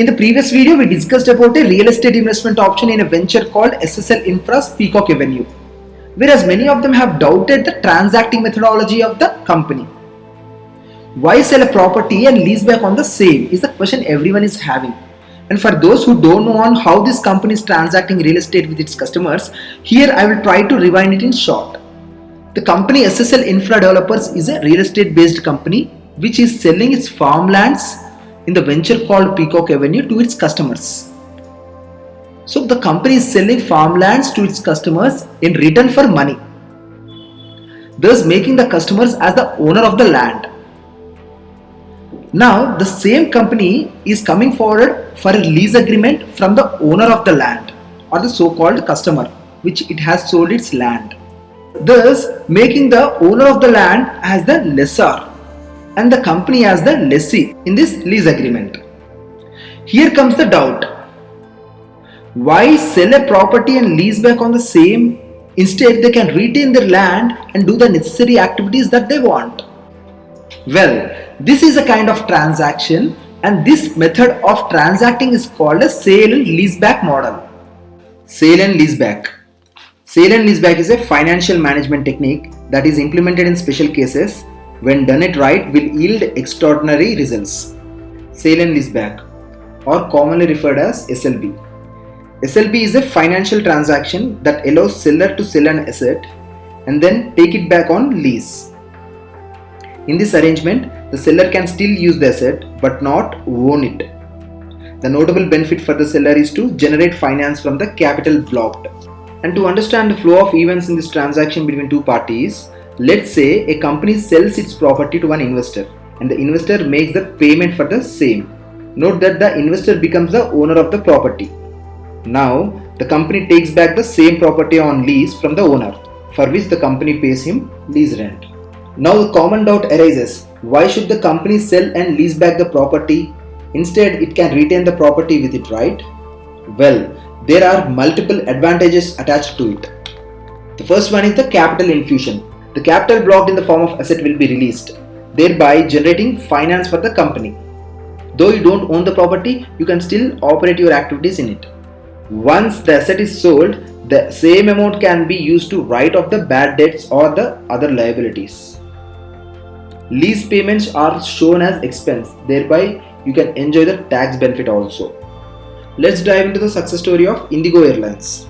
In the previous video, we discussed about a real estate investment option in a venture called SSL Infra's Peacock Avenue, whereas many of them have doubted the transacting methodology of the company. Why sell a property and lease back on the same is the question everyone is having. And for those who don't know on how this company is transacting real estate with its customers, here I will try to rewind it in short. The company SSL Infra Developers is a real estate based company which is selling its farmlands in the venture called Peacock Avenue to its customers. So the company is selling farmlands to its customers in return for money, thus making the customers as the owner of the land. Now the same company is coming forward for a lease agreement from the owner of the land or the so-called customer which it has sold its land, thus making the owner of the land as the lessor and the company as the lessee in this lease agreement. Here comes the doubt. Why sell a property and lease back on the same? Instead, they can retain their land and do the necessary activities that they want. Well, this is a kind of transaction, and this method of transacting is called a sale and leaseback model. Sale and leaseback. Sale and leaseback is a financial management technique that is implemented in special cases. When done it right, will yield extraordinary results. Sale and leaseback, or commonly referred as SLB. SLB is a financial transaction that allows seller to sell an asset and then take it back on lease. In this arrangement, the seller can still use the asset but not own it. The notable benefit for the seller is to generate finance from the capital blocked. And to understand the flow of events in this transaction between two parties, let's say a company sells its property to an investor and the investor makes the payment for the same. Note that the investor becomes the owner of the property. Now, the company takes back the same property on lease from the owner, for which the company pays him lease rent. Now the common doubt arises, why should the company sell and lease back the property? Instead, it can retain the property with it, right? Well, there are multiple advantages attached to it. The first one is the capital infusion. The capital blocked in the form of asset will be released, thereby generating finance for the company. Though you don't own the property, you can still operate your activities in it. Once the asset is sold, the same amount can be used to write off the bad debts or the other liabilities. Lease payments are shown as expense, thereby you can enjoy the tax benefit also. Let's dive into the success story of Indigo Airlines.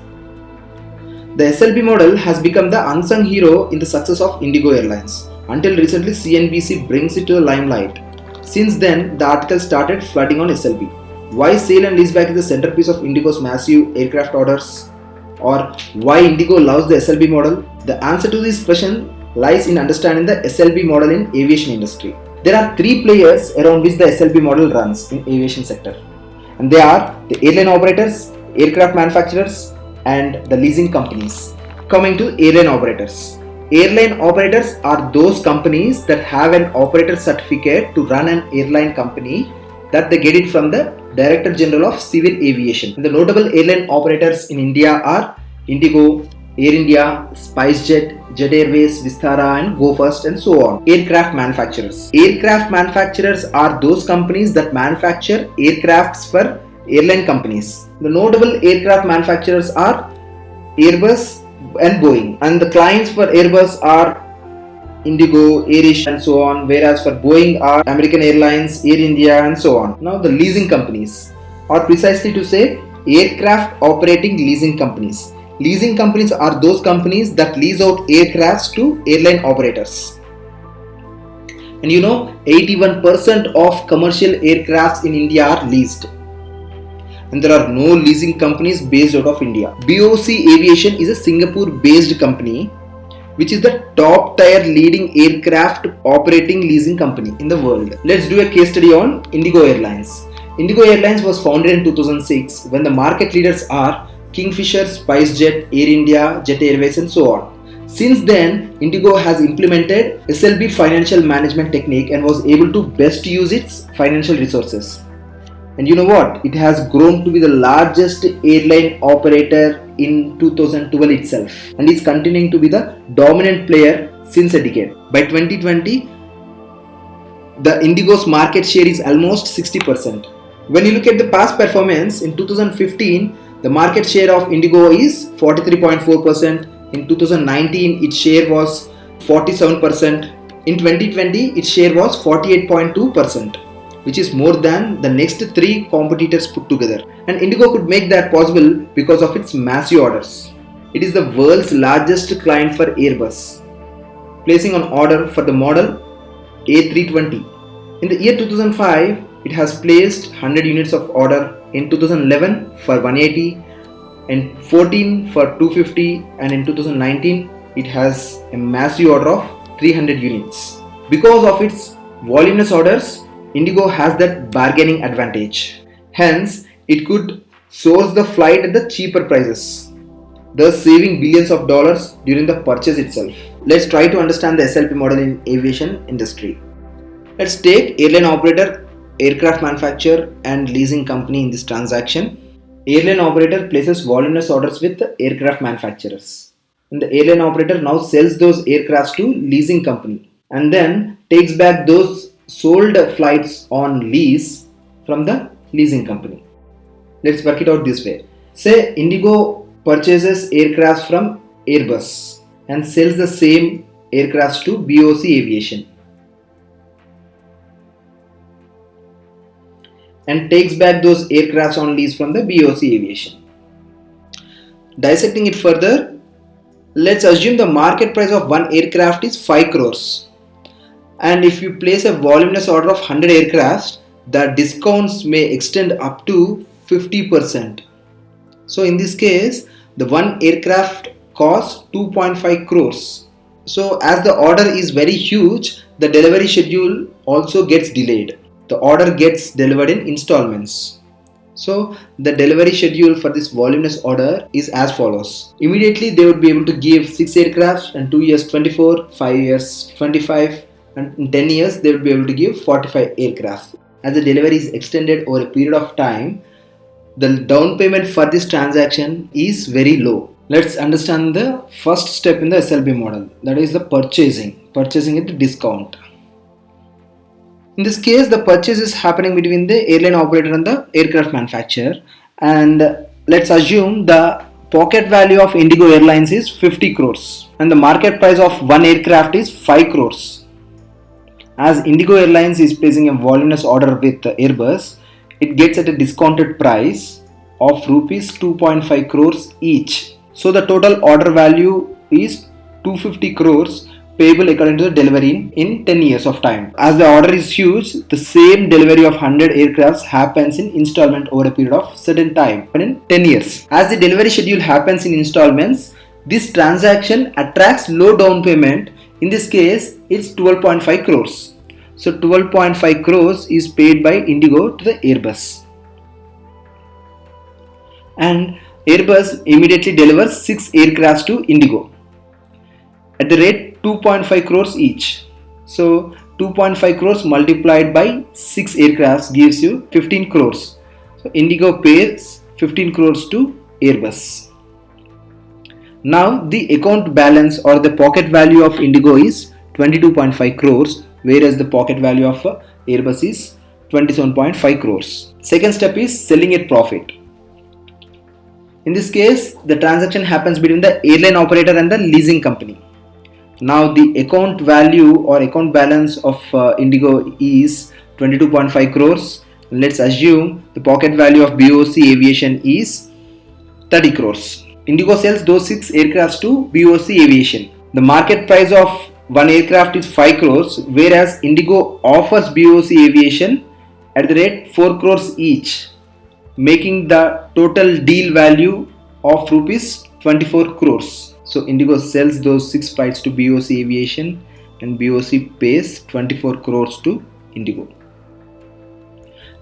The SLB model has become the unsung hero in the success of Indigo Airlines. Until recently, CNBC brings it to the limelight. Since then, the article started flooding on SLB. Why sale and leaseback is the centerpiece of Indigo's massive aircraft orders? Or why Indigo loves the SLB model? The answer to this question lies in understanding the SLB model in aviation industry. There are three players around which the SLB model runs in aviation sector, and they are the airline operators, aircraft manufacturers, and the leasing companies. Coming to airline operators. Airline operators are those companies that have an operator certificate to run an airline company that they get it from the Director General of Civil Aviation. And the notable airline operators in India are Indigo, Air India, SpiceJet, Jet Airways, Vistara and Go First and so on. Aircraft manufacturers. Aircraft manufacturers are those companies that manufacture aircrafts for airline companies. The notable aircraft manufacturers are Airbus and Boeing, and the clients for Airbus are Indigo, Airish and so on, whereas for Boeing are American Airlines, Air India and so on. Now the leasing companies, or precisely to say aircraft operating leasing companies. Leasing companies are those companies that lease out aircrafts to airline operators. And 81% of commercial aircrafts in India are leased. And there are no leasing companies based out of India. BOC Aviation is a Singapore-based company which is the top tier leading aircraft operating leasing company in the world. Let's do a case study on Indigo Airlines. Indigo Airlines was founded in 2006 when the market leaders are Kingfisher, SpiceJet, Air India, Jet Airways and so on. Since then, Indigo has implemented SLB financial management technique and was able to best use its financial resources. And you know what? It has grown to be the largest airline operator in 2012 itself and is continuing to be the dominant player since a decade. By 2020, the Indigo's market share is almost 60%. When you look at the past performance, in 2015, the market share of Indigo is 43.4%. In 2019, its share was 47%. In 2020, its share was 48.2%, which is more than the next three competitors put together. And Indigo could make that possible because of its massive orders. It is the world's largest client for Airbus, placing an order for the model A320. In the year 2005, it has placed 100 units of order. In 2011 for 180, in 14 for 250, and in 2019 it has a massive order of 300 units. Because of its voluminous orders, Indigo has that bargaining advantage. Hence, it could source the flight at the cheaper prices, thus saving billions of dollars during the purchase itself. Let's try to understand the SLP model in aviation industry. Let's take airline operator, aircraft manufacturer and leasing company in this transaction. Airline operator places voluminous orders with the aircraft manufacturers, and the airline operator now sells those aircrafts to leasing company and then takes back those sold flights on lease from the leasing company. Let's work it out this way. Say Indigo purchases aircrafts from Airbus and sells the same aircrafts to BOC Aviation and takes back those aircrafts on lease from the BOC Aviation. Dissecting it further, let's assume the market price of one aircraft is 5 crores. And if you place a voluminous order of 100 aircrafts, the discounts may extend up to 50%. So in this case, the one aircraft costs 2.5 crores. So as the order is very huge, the delivery schedule also gets delayed. The order gets delivered in installments. So the delivery schedule for this voluminous order is as follows. Immediately they would be able to give 6 aircrafts, and 2 years 24, 5 years 25, and in 10 years they would be able to give 45 aircrafts. As the delivery is extended over a period of time, the down payment for this transaction is very low. Let's understand the first step in the SLB model, that is the purchasing at the discount. In this case, the purchase is happening between the airline operator and the aircraft manufacturer, and let's assume the pocket value of Indigo Airlines is 50 crores and the market price of one aircraft is 5 crores. As Indigo Airlines is placing a voluminous order with Airbus, it gets at a discounted price of rupees 2.5 crores each. So the total order value is 250 crores payable according to the delivery in 10 years of time. As the order is huge, the same delivery of 100 aircrafts happens in installment over a period of certain time, but in 10 years. As the delivery schedule happens in installments, this transaction attracts low down payment. In this case, it's 12.5 crores. So 12.5 crores is paid by Indigo to the Airbus. And Airbus immediately delivers 6 aircrafts to Indigo at the rate 2.5 crores each. So 2.5 crores multiplied by 6 aircrafts gives you 15 crores. So Indigo pays 15 crores to Airbus. Now the account balance or the pocket value of Indigo is 22.5 crores, whereas the pocket value of Airbus is 27.5 crores. Second step is selling at profit. In this case, the transaction happens between the airline operator and the leasing company. Now the account value or account balance of Indigo is 22.5 crores. Let's assume the pocket value of BOC Aviation is 30 crores. Indigo sells those 6 aircrafts to BOC Aviation. The market price of one aircraft is 5 crores, whereas Indigo offers BOC Aviation at the rate 4 crores each, making the total deal value of rupees 24 crores. So Indigo sells those 6 flights to BOC Aviation and BOC pays 24 crores to Indigo.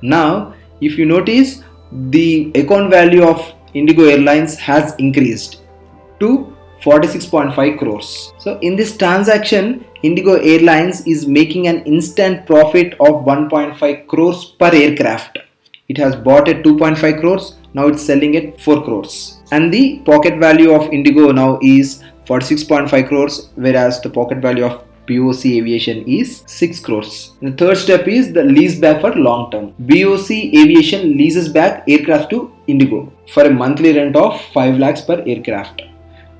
Now, if you notice, the account value of Indigo Airlines has increased to 46.5 crores. So in this transaction, Indigo Airlines is making an instant profit of 1.5 crores per aircraft. It has bought at 2.5 crores, now it's selling at 4 crores. And the pocket value of Indigo now is 46.5 crores, whereas the pocket value of BOC Aviation is 6 crores. The third step is the lease back for long term. BOC Aviation leases back aircraft to Indigo for a monthly rent of 5 lakhs per aircraft,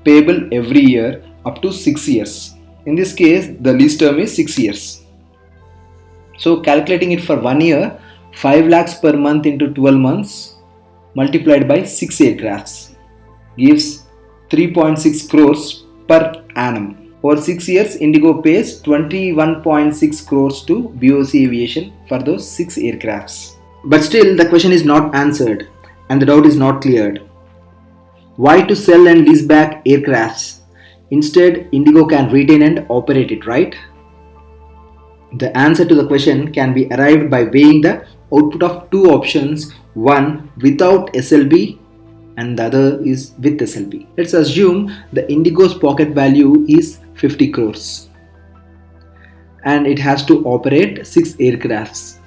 payable every year up to 6 years. In this case, the lease term is 6 years. So calculating it for 1 year, 5 lakhs per month into 12 months multiplied by 6 aircrafts gives 3.6 crores per annum. Over 6 years, Indigo pays 21.6 crores to BOC Aviation for those 6 aircrafts. But still, the question is not answered and the doubt is not cleared. Why to sell and lease back aircrafts? Instead, Indigo can retain and operate it, right? The answer to the question can be arrived by weighing the output of two options, one without SLB and the other is with SLB. Let's assume the Indigo's pocket value is 50 crores and it has to operate 6 aircrafts.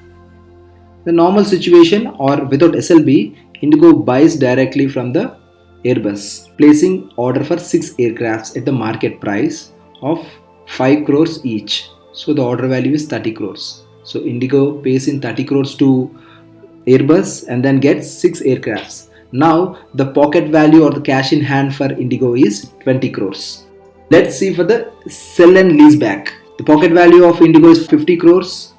The normal situation or without SLB, Indigo buys directly from the Airbus, placing order for 6 aircrafts at the market price of 5 crores each. So the order value is 30 crores. So Indigo pays in 30 crores to Airbus and then gets 6 aircrafts. Now the pocket value or the cash in hand for Indigo is 20 crores. Let's see for the sell and lease back. The pocket value of Indigo is 50 crores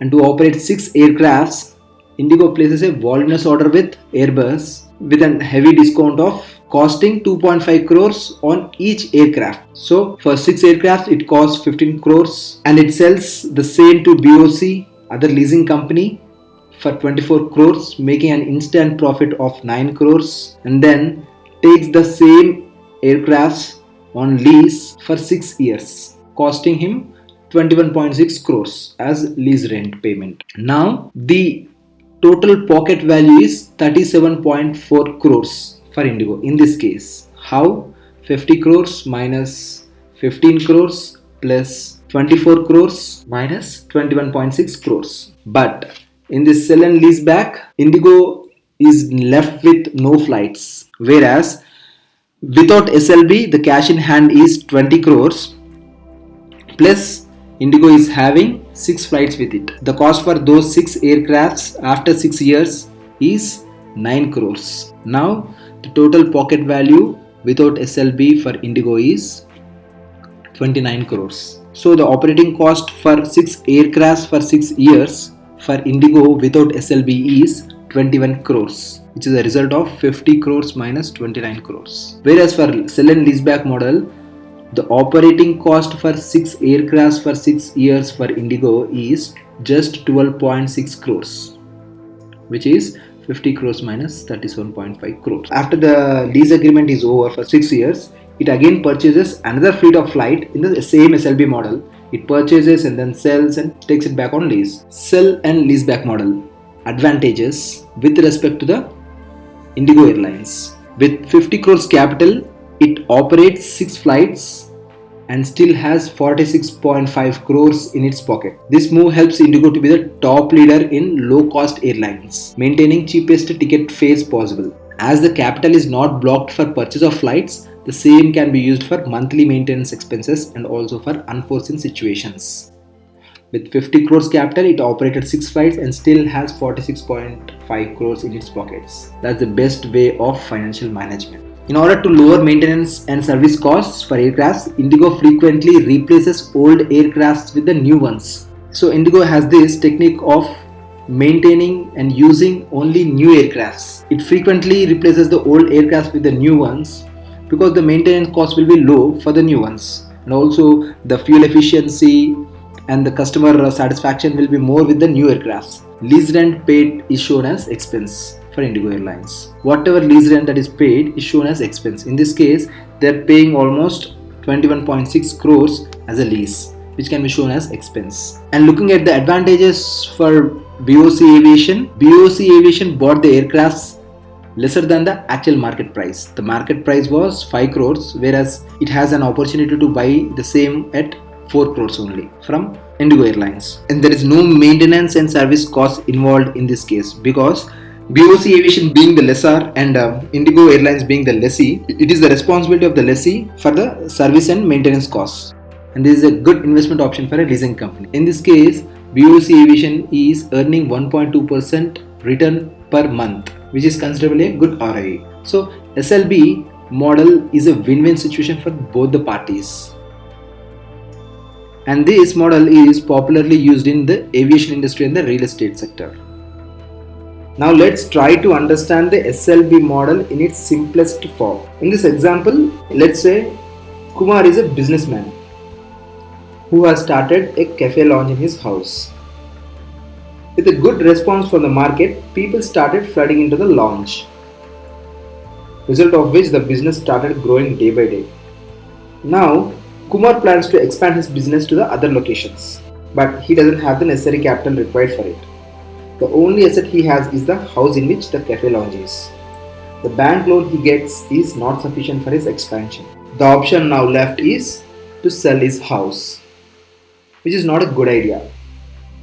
and to operate 6 aircrafts, Indigo places a voluminous order with Airbus with a heavy discount of costing 2.5 crores on each aircraft. So for 6 aircraft it costs 15 crores and it sells the same to BOC, other leasing company, for 24 crores, making an instant profit of 9 crores and then takes the same aircrafts on lease for 6 years, costing him 21.6 crores as lease rent payment. Now the total pocket value is 37.4 crores for Indigo in this case. How? 50 crores minus 15 crores plus 24 crores minus 21.6 crores. But in this sell and lease back, Indigo is left with no flights, whereas without SLB the cash in hand is 20 crores plus Indigo is having 6 flights with it. The cost for those 6 aircrafts after 6 years is 9 crores. Now the total pocket value without SLB for Indigo is 29 crores. So the operating cost for 6 aircrafts for 6 years for Indigo without SLB is 21 crores, which is a result of 50 crores minus 29 crores. Whereas for sell and leaseback model, the operating cost for 6 aircrafts for 6 years for Indigo is just 12.6 crores, which is 50 crores minus 37.5 crores. After the lease agreement is over for 6 years, it again purchases another fleet of flight in the same SLB model. It purchases and then sells and takes it back on lease. Sell and leaseback model. Advantages with respect to the Indigo Airlines. With 50 crores capital, it operates 6 flights and still has 46.5 crores in its pocket. This move helps Indigo to be the top leader in low-cost airlines, maintaining cheapest ticket fares possible. As the capital is not blocked for purchase of flights, the same can be used for monthly maintenance expenses and also for unforeseen situations. With 50 crores capital, it operated 6 flights and still has 46.5 crores in its pockets. That's the best way of financial management. In order to lower maintenance and service costs for aircrafts, Indigo frequently replaces old aircrafts with the new ones. So Indigo has this technique of maintaining and using only new aircrafts. It frequently replaces the old aircrafts with the new ones because the maintenance cost will be low for the new ones, and also the fuel efficiency and the customer satisfaction will be more with the new aircrafts. Lease rent paid is shown as expense for Indigo Airlines. Whatever lease rent that is paid is shown as expense. In this case, they are paying almost 21.6 crores as a lease, which can be shown as expense. And looking at the advantages for BOC Aviation bought the aircrafts lesser than the actual market price. The market price was 5 crores, whereas it has an opportunity to buy the same at 4 crores only from Indigo Airlines. And there is no maintenance and service costs involved in this case because BOC Aviation being the lessor and Indigo Airlines being the lessee, it is the responsibility of the lessee for the service and maintenance costs. and this is a good investment option for a leasing company. In this case, BOC Aviation is earning 1.2% return per month, which is considerably a good ROE. So SLB model is a win-win situation for both the parties. And this model is popularly used in the aviation industry and the real estate sector. Now let's try to understand the SLB model in its simplest form. In this example, let's say Kumar is a businessman who has started a cafe lounge in his house. With a good response from the market, people started flooding into the lounge, result of which the business started growing day by day. Now, Kumar plans to expand his business to the other locations, but he doesn't have the necessary capital required for it. The only asset he has is the house in which the cafe lounge is. The bank loan he gets is not sufficient for his expansion. The option now left is to sell his house, which is not a good idea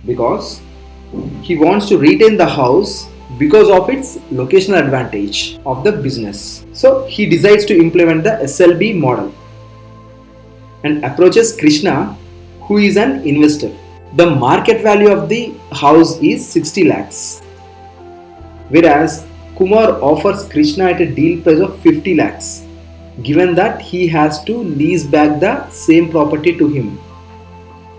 because he wants to retain the house because of its locational advantage of the business. So he decides to implement the SLB model and approaches Krishna, who is an investor. The market value of the house is 60 lakhs, whereas Kumar offers Krishna at a deal price of 50 lakhs, given that he has to lease back the same property to him.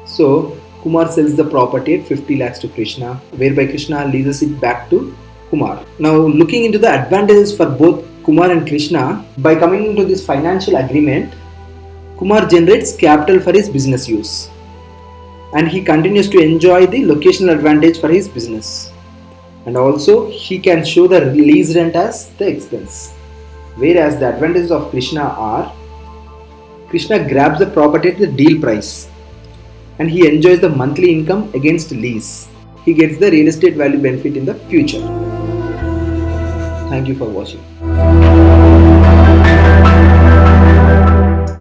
So Kumar sells the property at 50 lakhs to Krishna, whereby Krishna leases it back to Kumar. Now looking into the advantages for both Kumar and Krishna, by coming into this financial agreement, Kumar generates capital for his business use and he continues to enjoy the locational advantage for his business, and also he can show the lease rent as the expense. Whereas the advantages of Krishna are, Krishna grabs the property at the deal price and he enjoys the monthly income against lease. He gets the real estate value benefit in the future. Thank you for watching.